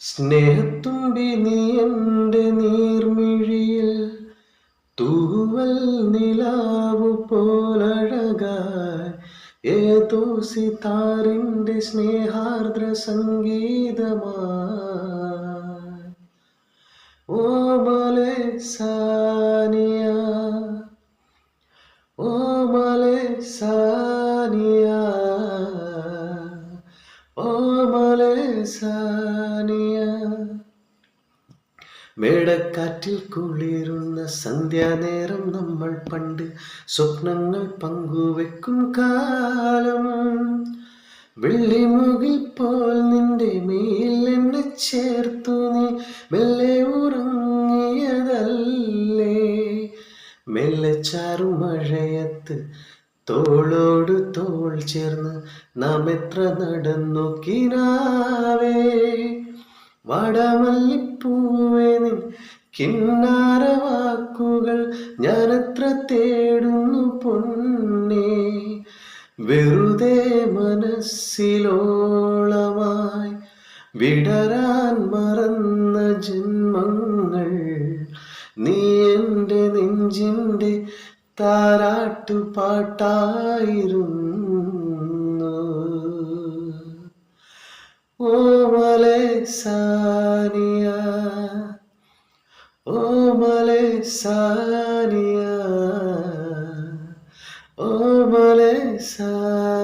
സ്നേഹത്തുമ്പി നീ എൻ്റെ നീർമിഴിയിൽ തൂവൽ നിലാവു പോലഴകായി ഏതോ സിതാറിൻ്റെ സ്നേഹാർദ്ര സംഗീതമായി ഓമലെ സാനിയ ഓമലെ സാനിയ ഓമലെ സാനിയ മേടക്കാറ്റിൽ കുളിരുന്ന സന്ധ്യാനേരം നമ്മൾ പണ്ട് സ്വപ്നങ്ങൾ പങ്കുവെക്കും കാലം വെള്ളിമുകിൽ പോൽ നിന്റെ മേൽ എന്നെ ചേർത്തു നീ മെല്ലെ ഉറങ്ങിയതല്ലേ മെല്ലെ ചാറുമഴയത്ത് തോളോട് തോൾ ചേർന്ന് നാം എത്ര നടന്നു കിനാവേ വാടാമല്ലിപ്പൂവേ നിൻ കിന്നാര വാക്കുകൾ ഞാനത്ര തേടുന്നു പൊന്നേ വെറുതെ മനസ്സിലോളമായി വിടരാൻ മറന്ന ജന്മങ്ങൾ നീ എൻ്റെ നെഞ്ചിൻ്റെ താരാട്ടുപാട്ടായിരുന്നു ഓമലെ സാനിയ ഓമലെ സാനിയ ഓമലെ സാനിയ